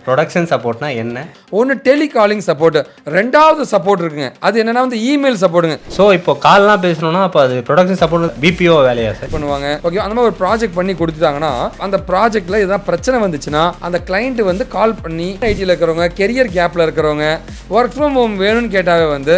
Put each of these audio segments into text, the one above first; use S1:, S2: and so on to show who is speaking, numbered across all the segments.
S1: Production சப்போர்ட்னா என்ன?
S2: ஒன்று telecalling support, ரெண்டாவது சப்போர்ட் இருக்குங்க. அது என்னன்னா வந்து இமெயில் சப்போர்ட்டுங்க.
S1: ஸோ இப்போ கால்லாம் பேசணும்னா அப்போ அது ப்ரொடக்ஷன் சப்போர்ட் பிபிஓ வேலையா சார்
S2: பண்ணுவாங்க. ஓகே, அந்த மாதிரி ஒரு ப்ராஜெக்ட் பண்ணி கொடுத்துட்டாங்கன்னா அந்த ப்ராஜெக்ட்ல ஏதாவது பிரச்சனை வந்துச்சுன்னா அந்த கிளைண்ட் வந்து கால் பண்ணி ஐடியில் இருக்கிறவங்க, கெரியர் கேப்ல இருக்கிறவங்க, ஒர்க் ஃப்ரம் ஹோம் வேணும்னு கேட்டாவே வந்து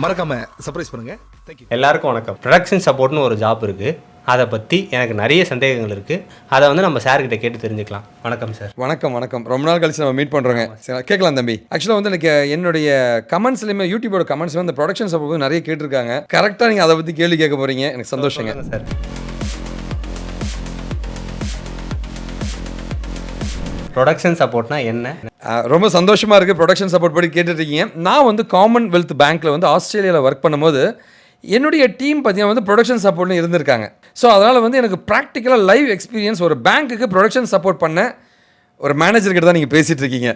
S3: மறக்காம சர்ப்ரைஸ் பண்ணுங்க. தேங்க்யூ.
S1: எல்லாருக்கும் வணக்கம். ப்ரொடக்ஷன் சப்போர்ட்னு ஒரு ஜாப் இருக்குது. அதை பற்றி எனக்கு நிறைய சந்தேகங்கள் இருக்குது. அதை வந்து நம்ம சார்கிட்ட கேட்டு தெரிஞ்சுக்கலாம். வணக்கம் சார்.
S2: வணக்கம். ரொம்ப நாள் கழிச்சு நம்ம மீட் பண்ணுறோங்க. சரி, கேட்கலாம் தம்பி. ஆக்சுவலாக வந்து எனக்கு என்னுடைய கமெண்ட்ஸ்லையுமே யூடியூபோட கமெண்ட்ஸ்ல இந்த ப்ரொடக்ஷன் சப்போர்ட் நிறைய கேட்டிருக்காங்க. கரெக்டாக நீங்கள் அதை பற்றி கேள்வி கேட்க போகிறீங்க. எனக்கு சந்தோஷங்க
S1: சார். ப்ரொடக்ஷன் சப்போர்ட்னா என்ன?
S2: ரொம்ப சந்தோஷமாக இருக்குது. ப்ரொடக்ஷன் சப்போர்ட் படி கேட்டுருக்கீங்க. நான் வந்து காமன்வெல்த் பேங்க்கில் வந்து ஆஸ்திரேலியாவில் ஒர்க் பண்ணும்போது என்னுடைய டீம் பார்த்தீங்கன்னா வந்து ப்ரொடக்ஷன் சப்போர்ட்னு இருந்திருக்காங்க. ஸோ அதனால் வந்து எனக்கு ப்ராக்டிக்கலாக லைவ் எக்ஸ்பீரியன்ஸ். ஒரு பேங்க்குக்கு ப்ரொடக்ஷன் சப்போர்ட் பண்ண ஒரு மேனேஜர்கிட்ட தான் நீங்கள் பேசிகிட்டு இருக்கீங்க.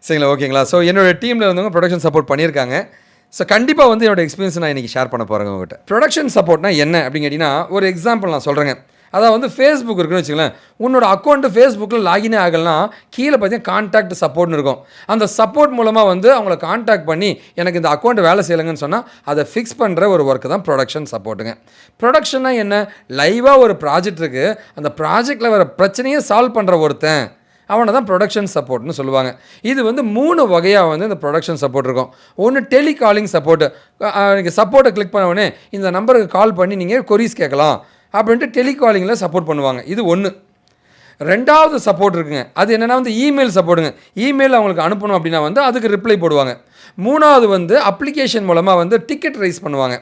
S2: சரிங்களா, ஓகேங்களா? ஸோ என்னோடய டீமில் இருந்தவங்க ப்ரொடக்ஷன் சப்போர்ட் பண்ணியிருக்காங்க. ஸோ கண்டிப்பாக வந்து என்னோடய எக்ஸ்பீரியன்ஸ் நான் இன்றைக்கி ஷேர் பண்ண போகிறேங்க உங்கள்கிட்ட. ப்ரொடக்ஷன் சப்போர்ட்னா என்ன அப்படின்னு கேட்டிங்கன்னா, ஒரு எக்ஸாம்பிள் நான் சொல்கிறேங்க. அதாவது வந்து ஃபேஸ்புக் இருக்குன்னு வச்சுங்களேன். உன்னோட அக்கௌண்ட்டு ஃபேஸ்புக்கில் லாகினே ஆகலைன்னா கீழே பார்த்தீங்கன்னா கான்டாக்ட் சப்போர்ட்னு இருக்கும். அந்த சப்போர்ட் மூலமாக வந்து அவங்கள கான்டாக்ட் பண்ணி எனக்கு இந்த அக்கௌண்ட் வேலை செய்யலைங்கன்னு சொன்னால் அதை ஃபிக்ஸ் பண்ணுற ஒரு ஒர்க்கு தான் ப்ரொடக்ஷன் சப்போர்ட்டுங்க. ப்ரொடக்ஷன்னா என்ன? லைவாக ஒரு ப்ராஜெக்ட் இருக்குது, அந்த ப்ராஜெக்டில் வர பிரச்சனையை சால்வ் பண்ணுற ஒருத்தன், அவனை தான் ப்ரொடக்ஷன் சப்போர்ட்னு சொல்லுவாங்க. இது வந்து 3 வகையாக வந்து இந்த ப்ரொடக்ஷன் சப்போர்ட் இருக்கும். ஒன்று டெலிகாலிங் சப்போர்ட்டு. நீங்கள் சப்போர்ட்டை கிளிக் பண்ண உடனே இந்த நம்பருக்கு கால் பண்ணி நீங்கள் கொரீஸ் கேட்கலாம் அப்படின்ட்டு டெலிகாலிங்கில் சப்போர்ட் பண்ணுவாங்க. இது ஒன்று. ரெண்டாவது சப்போர்ட் இருக்குங்க. அது என்னென்னா வந்து இமெயில் சப்போர்ட்டுங்க. இமெயில் அவங்களுக்கு அனுப்பணும் அப்படின்னா வந்து அதுக்கு ரிப்ளை போடுவாங்க. மூணாவது வந்து அப்ளிகேஷன் மூலமாக வந்து டிக்கெட் ரைஸ் பண்ணுவாங்க.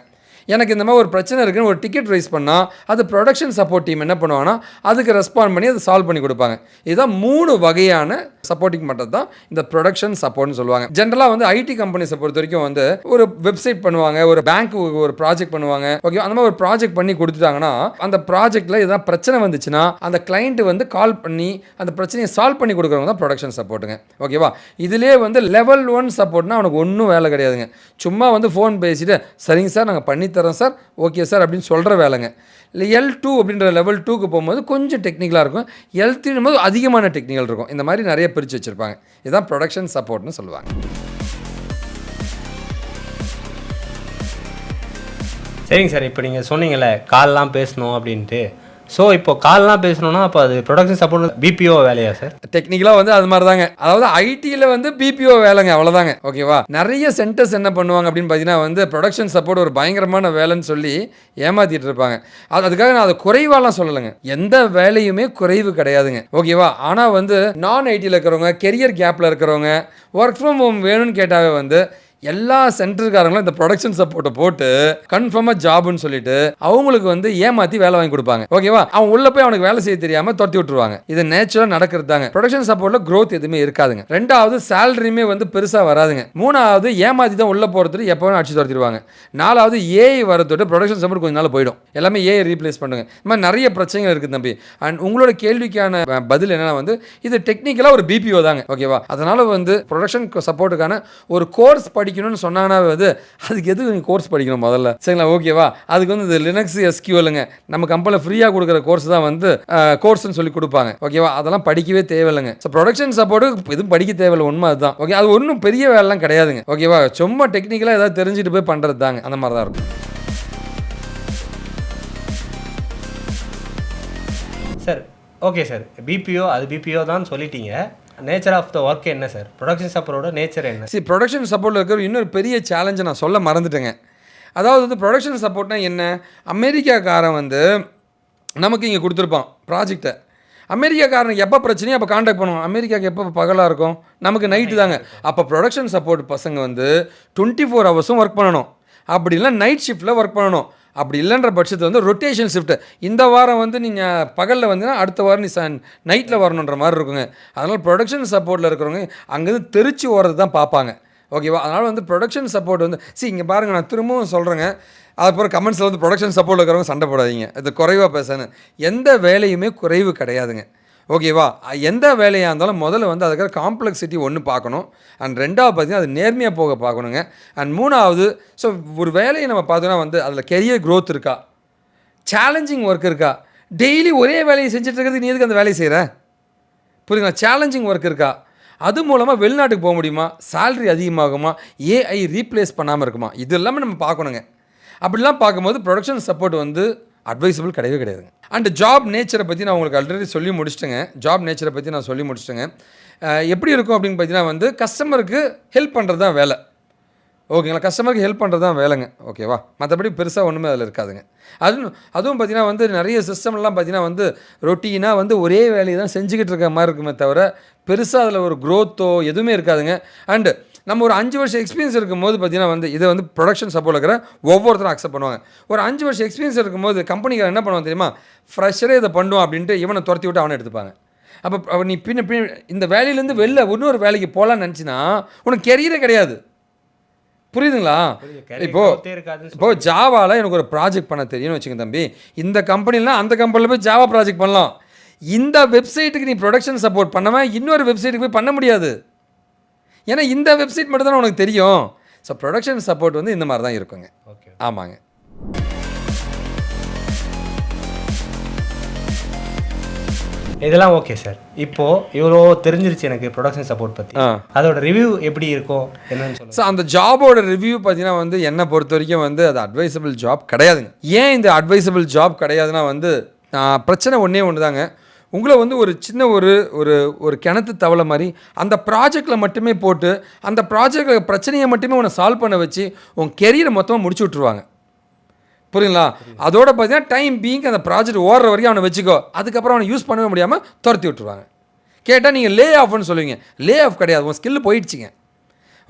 S2: எனக்கு இந்த மாதிரி ஒரு பிரச்சனை இருக்குன்னு ஒரு டிக்கெட் ரைஸ் பண்ணால் அது ப்ரொடக்ஷன் சப்போர்ட் டீம் என்ன பண்ணுவாங்கன்னா அதுக்கு ரெஸ்பாண்ட் பண்ணி அதை சால்வ் பண்ணி கொடுப்பாங்க. இதுதான் 3 வகையான சப்போர்ட்டிங் பண்ணுறது தான் இந்த ப்ரொடக்ஷன் சப்போர்ட்னு சொல்லுவாங்க. ஜென்ரலாக வந்து ஐடி கம்பெனிஸை பொறுத்த வரைக்கும் வந்து ஒரு வெப்சைட் பண்ணுவாங்க, ஒரு பேங்க் ஒரு ப்ராஜெக்ட் பண்ணுவாங்க. ஓகே, அந்த மாதிரி ஒரு ப்ராஜெக்ட் பண்ணி கொடுத்துட்டாங்கன்னா அந்த ப்ராஜெக்ட்டில் ஏதாவது பிரச்சனை வந்துச்சுன்னா அந்த கிளைண்ட் வந்து கால் பண்ணி அந்த பிரச்சனையை சால்வ் பண்ணி கொடுக்குறவங்க தான் ப்ரொடக்ஷன் சப்போர்ட்டுங்க. ஓகேவா? இதிலே வந்து லெவல் 1 சப்போர்ட்னா அவனுக்கு ஒன்றும் வேலை கிடையாதுங்க. சும்மா வந்து ஃபோன் பேசிட்டு சரிங்க சார் நாங்கள் பண்ணி தரோம் சார், ஓகே சார் அப்படின்னு சொல்கிற வேலைங்க. இல்லை L2 அப்படின்ற லெவல் 2க்கு போகும்போது கொஞ்சம் டெக்னிக்கலாக இருக்கும். L3 போது அதிகமான டெக்னிக்கல் இருக்கும். இந்த மாதிரி நிறைய பிரித்து வச்சுருப்பாங்க. இதுதான் ப்ரொடக்ஷன் சப்போர்ட்னு சொல்லுவாங்க.
S1: சரிங்க சார். இப்போ நீங்கள் சொன்னீங்கல்ல கால்லாம் பேசணும் அப்படின்ட்டு. ஸோ இப்போ கால்லாம் பேசணும்னா அப்போ அது ப்ரொடக்ஷன் சப்போர்ட் பிபிஓ வேலையா சார்?
S2: டெக்னிக்கலாக வந்து அது மாதிரி தாங்க. அதாவது ஐடியில் வந்து பிபிஓ வேலைங்க, அவ்வளோதாங்க. ஓகேவா? நிறைய சென்டர்ஸ் என்ன பண்ணுவாங்க அப்படின்னு பார்த்தீங்கன்னா வந்து ப்ரொடக்ஷன் சப்போர்ட் ஒரு பயங்கரமான வேலைன்னு சொல்லி ஏமாற்றிட்டு இருப்பாங்க. அதுக்காக நான் அதை குறைவாலாம் சொல்லலைங்க. எந்த வேலையுமே குறைவு கிடையாதுங்க. ஓகேவா? ஆனால் வந்து நான் ஐடியில் இருக்கிறவங்க, கெரியர் கேப்பில் இருக்கிறவங்க, ஒர்க் ஃப்ரம் ஹோம் வேணும்னு கேட்டாவே வந்து எல்லா சென்டருக்காரங்களும் இந்த ப்ரொடக்ஷன் சப்போர்ட்டை போட்டு கன்ஃபார்மாக ஜாப்னு சொல்லிட்டு அவங்களுக்கு வந்து ஏமாற்றி வேலை வாங்கி கொடுப்பாங்க. ஓகேவா? அவன் உள்ள போய் அவனுக்கு வேலை செய்ய தெரியாமல் துரத்தி விட்டுருவாங்க. இது நேச்சுரலாக நடக்கிறது தாங்க. ப்ரொடக்ஷன் சப்போர்ட்டில் க்ரோத் எதுவுமே இருக்காதுங்க. ரெண்டாவது சேலரியுமே வந்து பெருசாக வராதுங்க. மூணாவது ஏமாற்றி தான் உள்ள போகிறதுக்கு எப்போவும் அடிச்சு துரத்திடுவாங்க. நாலாவது ஏஐ வரதோட ப்ரொடக்ஷன் சப்போர்ட் கொஞ்ச நாள் போயிடும். எல்லாமே ஏஐ ரீப்ளேஸ் பண்ணுங்க. இந்த மாதிரி நிறைய பிரச்சனைகள் இருக்குது தம்பி. அண்ட் உங்களோட கேள்விக்கான பதில் என்னன்னா வந்து இது டெக்னிக்கலாக ஒரு பிபிஓ தாங்க. ஓகேவா? அதனால வந்து ப்ரொடக்ஷன் சப்போர்ட்டுக்கான ஒரு கோர்ஸ் படிக்கணும்னு சொன்னாங்கன்னா வந்து அதுக்கு எதுக்கு நீங்கள் கோர்ஸ் படிக்கணும் முதல்ல? சரிங்களா, ஓகேவா? அதுக்கு வந்து இந்த லினக்ஸ் எஸ்கியூஎல்ங்க நம்ம கம்பெனியில் ஃப்ரீயாக கொடுக்குற கோர்ஸ் தான் வந்து கோர்ஸ்னு சொல்லி கொடுப்பாங்க. ஓகேவா? அதெல்லாம் படிக்கவே தேவையில்லைங்க. ஸோ ப்ரொடக்ஷன் சப்போர்ட்டு எதுவும் படிக்க தேவையில்லை. உண்மை அதுதான். ஓகே, அது ஒன்றும் பெரிய வேலைலாம் கிடையாதுங்க. ஓகேவா? சும்மா டெக்னிக்கலாக ஏதாவது தெரிஞ்சுட்டு போய் பண்ணுறது தாங்க. அந்த மாதிரி தான் இருக்கும்.
S1: சார் ஓகே சார், பிபிஓ அது பிபிஓ தான் சொல்லிட்டீங்க. நேச்சர் ஆஃப் த ஒர்க் என்ன சார்? ப்ரொடக்ஷன் சப்போர்ட்டோட நேச்சர் என்ன?
S2: சரி, ப்ரொடக்ஷன் சப்போர்ட்டில் இருக்கிற இன்னொரு பெரிய சேலஞ்சை நான் சொல்ல மறந்துட்டேங்க. அதாவது வந்து ப்ரொடக்ஷன் சப்போர்ட்னா என்ன? அமெரிக்காக்காரன் வந்து நமக்கு இங்கே கொடுத்துருப்பான் ப்ராஜெக்டை. அமெரிக்காக்காரனுக்கு எப்போ பிரச்சனையோ அப்போ காண்டாக்ட் பண்ணுவோம். அமெரிக்காவுக்கு எப்போ பகலாக இருக்கும்? நமக்கு நைட்டு தாங்க. அப்போ ப்ரொடக்ஷன் சப்போர்ட் பசங்க வந்து 24 ஹவர்ஸும் ஒர்க் பண்ணணும். அப்படி இல்லை நைட் ஷிஃப்ட்டில் ஒர்க் பண்ணணும். அப்படி இல்லைன்ற பட்சத்தில் வந்து ரொட்டேஷன் ஷிஃப்ட்டு. இந்த வாரம் வந்து நீங்கள் பகலில் வந்தீங்கன்னா அடுத்த வாரம் நீ நைட்டில் வரணுன்ற மாதிரி இருக்குங்க. அதனால் ப்ரொடக்ஷன் சப்போர்ட்டில் இருக்கிறவங்க அங்கேருந்து தெரிச்சு ஓடுறது தான் பார்ப்பாங்க. ஓகேவா? அதனால் வந்து ப்ரொடக்ஷன் சப்போர்ட் வந்து இங்கே பாருங்கள், நான் திரும்பவும் சொல்கிறேங்க. அதுக்கப்புறம் கமெண்ட்ஸில் வந்து ப்ரொடக்ஷன் சப்போர்ட்டில் இருக்கிறவங்க சண்டை போடாதீங்க, இது குறைவாக பேசணும். எந்த வேலையுமே குறைவு கிடையாதுங்க, ஓகேவா? எந்த வேலையாக இருந்தாலும் முதல்ல வந்து அதுக்காக காம்ப்ளெக்சிட்டி ஒன்று பார்க்கணும். அண்ட் ரெண்டாவது பார்த்தீங்கன்னா அது நேர்மையாக போக பார்க்கணுங்க. அண்ட் மூணாவது, ஸோ ஒரு வேலையை நம்ம பார்த்தோன்னா வந்து அதில் கெரியர் க்ரோத் இருக்கா, சேலஞ்சிங் ஒர்க் இருக்கா. டெய்லி ஒரே வேலையை செஞ்சுட்டு இருக்கிறது நீ எதுக்கு அந்த வேலையை செய்கிற? புரியுங்களா? சேலஞ்சிங் ஒர்க் இருக்கா, அது மூலமாக வெளிநாட்டுக்கு போக முடியுமா, சேலரி அதிகமாகுமா, ஏஐ ரீப்ளேஸ் பண்ணாமல் இருக்குமா, இது எல்லாமே நம்ம பார்க்கணுங்க. அப்படிலாம் பார்க்கும்போது ப்ரொடக்ஷன் சப்போர்ட் வந்து அட்வைசபிள் கிடையவே கிடையாதுங்க. அண்ட் ஜாப் நேச்சரை பற்றி நான் உங்களுக்கு ஆல்ரெடி சொல்லி முடிச்சிட்டேங்க. ஜாப் நேச்சரை பற்றி நான் சொல்லி முடிச்சிட்டேங்க. எப்படி இருக்கும் அப்படின்னு பார்த்தீங்கன்னா வந்து கஸ்டமருக்கு ஹெல்ப் பண்ணுறது தான் வேலை, ஓகேங்களா? கஸ்டமருக்கு ஹெல்ப் பண்ணுறது தான் வேலைங்க, ஓகேவா? மற்றபடி பெருசாக ஒன்றுமே அதில் இருக்காதுங்க. அதுவும் பார்த்தீங்கன்னா வந்து நிறைய சிஸ்டம்லாம் பார்த்தீங்கன்னா வந்து ரொட்டீனாக வந்து ஒரே வேலையை தான் செஞ்சுக்கிட்டு இருக்க மாதிரி இருக்குமே தவிர பெருசாக அதில் ஒரு க்ரோத்தோ எதுவுமே இருக்காதுங்க. அண்டு நம்ம ஒரு 5 வருஷம் எக்ஸ்பீரியன்ஸ் இருக்கும்போது பார்த்தீங்கன்னா வந்து இதை வந்து ப்ரொடக்ஷன் சப்போர்ட் இருக்கிற ஒவ்வொருத்தரும் அக்செப்ட் பண்ணுவாங்க. ஒரு 5 வருஷம் எக்ஸ்பீரியன்ஸ் இருக்கும்போது கம்பெனிக்கார என்ன பண்ணுவாங்க தெரியுமா, ஃப்ரெஷரே இதை பண்ணுவோம் அப்படின்ட்டு இவனை துரத்தி விட்டு அவனை எடுத்துப்பாங்க. அப்போ நீ பின்ன இந்த வேலையிலேருந்து வெளில இன்னொரு வேலைக்கு போகலான்னு நினச்சின்னா உனக்கு கெரியரே கிடையாது, புரியுதுங்களா? இப்போது ஜாவாவில் எனக்கு ஒரு ப்ராஜெக்ட் பண்ண தெரியும்னு வச்சுக்கோங்க தம்பி, இந்த கம்பெனிலாம் அந்த கம்பெனியில் போய் ஜாவா ப்ராஜெக்ட் பண்ணலாம். இந்த வெப்சைட்டுக்கு நீ ப்ரொடக்ஷன் சப்போர்ட் பண்ணாமல் இன்னொரு வெப்சைட்டுக்கு போய் பண்ண முடியாது, ஏன்னா இந்த வெப்சைட் மட்டும் தான் உனக்கு தெரியும். ஸோ ப்ரொடக்ஷன் சப்போர்ட் வந்து இந்த மாதிரி தான் இருக்குங்க.
S1: ஓகே,
S2: ஆமாங்க.
S1: இதெல்லாம் ஓகே சார். இப்போது இவ்வளோ தெரிஞ்சிருச்சு எனக்கு ப்ரொடக்ஷன் சப்போர்ட் பற்றி, அதோட ரிவ்யூ எப்படி இருக்கும் என்னன்னு சொல்லுங்கள்.
S2: ஸோ அந்த ஜாபோட ரிவ்யூ பார்த்தீங்கன்னா வந்து என்னை பொறுத்த வரைக்கும் வந்து அது அட்வைசபிள் ஜாப் கிடையாதுங்க. ஏன் இந்த அட்வைசபிள் ஜாப் கிடையாதுன்னா வந்து பிரச்சனை ஒன்றே ஒன்று தாங்க. உங்களை வந்து ஒரு சின்ன ஒரு ஒரு ஒரு கிணத்து தவளை மாதிரி அந்த ப்ராஜெக்டில் மட்டுமே போட்டு அந்த ப்ராஜெக்டில் பிரச்சனையை மட்டுமே உன்னை சால்வ் பண்ண வச்சு உன் கெரியரை மொத்தமாக முடிச்சு விட்ருவாங்க, புரியுங்களா? அதோட பார்த்தீங்கன்னா டைம் பீங் அந்த ப்ராஜெக்ட் ஓடுற வரைக்கும் அவனை வச்சுக்கோ, அதுக்கப்புறம் அவனை யூஸ் பண்ணவே முடியாமல் துரத்தி விட்டுருவாங்க. கேட்டால் நீங்கள் லே ஆஃப்னு சொல்லுவீங்க, லே ஆஃப் கிடையாது, உன் ஸ்கில் போயிடுச்சிங்க,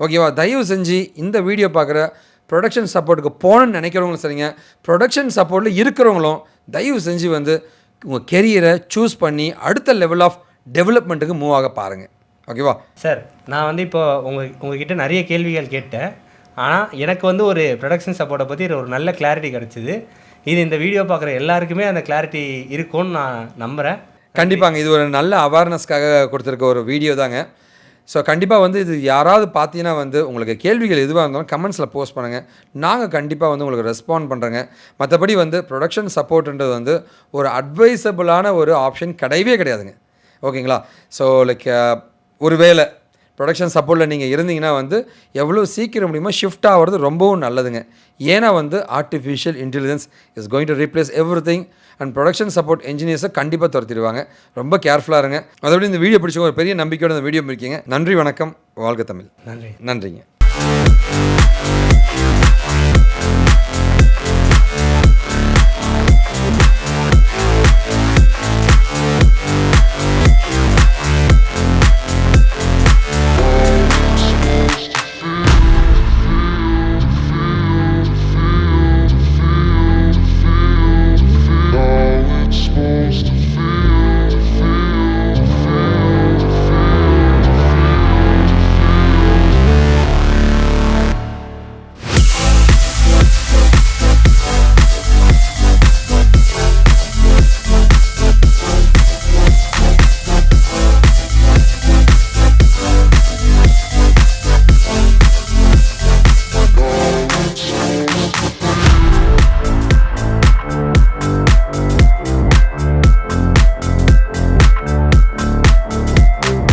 S2: ஓகேவா? தயவு செஞ்சு இந்த வீடியோ பார்க்குற ப்ரொடக்ஷன் சப்போர்ட்டுக்கு போகணுன்னு நினைக்கிறவங்களும் சரிங்க, ப்ரொடக்ஷன் சப்போர்ட்டில் இருக்கிறவங்களும் தயவு செஞ்சு வந்து உங்கள் கெரியரை சூஸ் பண்ணி அடுத்த லெவல் ஆஃப் டெவலப்மெண்ட்டுக்கு மூவ் ஆக பாருங்கள், ஓகேவா?
S1: சார், நான் வந்து இப்போ உங்ககிட்ட நிறைய கேள்விகள் கேட்டேன். ஆனால் எனக்கு வந்து ஒரு ப்ரொடக்ஷன் சப்போர்ட்டை பற்றி ஒரு நல்ல கிளாரிட்டி கிடச்சிது. இது இந்த வீடியோ பார்க்குற எல்லாருக்குமே அந்த கிளாரிட்டி இருக்கும்னு நான் நம்புகிறேன்.
S2: கண்டிப்பாங்க, இது ஒரு நல்ல அவேர்னஸ்க்காக கொடுத்துருக்க ஒரு வீடியோ தாங்க. ஸோ கண்டிப்பாக வந்து இது யாராவது பார்த்தீங்கன்னா வந்து உங்களுக்கு கேள்விகள் எதுவாக இருந்தாலும் கமெண்ட்ஸில் போஸ்ட் பண்ணுங்கள், நாங்கள் கண்டிப்பாக வந்து உங்களுக்கு ரெஸ்பாண்ட் பண்ணுறேங்க. மற்றபடி வந்து ப்ரொடக்ஷன் சப்போர்ட்ன்றது வந்து ஒரு அட்வைசபிளான ஒரு ஆப்ஷன் கிடையவே கிடையாதுங்க, ஓகேங்களா? ஸோ லைக் ஒரு வேளை ப்ரொடக்ஷன் சப்போர்ட்டில் நீங்கள் இருந்தீங்கன்னா வந்து எவ்வளோ சீக்கிரம் முடியுமோ ஷிஃப்ட் ஆகிறது ரொம்பவும் நல்லதுங்க. ஏன்னா வந்து artificial intelligence is going to replace everything and production support என்ஜினியர்ஸை கண்டிப்பாக துரத்திடுவாங்க. ரொம்ப கேர்ஃபுல்லாக இருங்க. அதோட இந்த வீடியோ பிடிச்சவங்க ஒரு பெரிய நம்பிக்கையோட இந்த வீடியோ இருக்கீங்க. நன்றி, வணக்கம், வாழ்க தமிழ்.
S1: நன்றி.
S2: நன்றிங்க.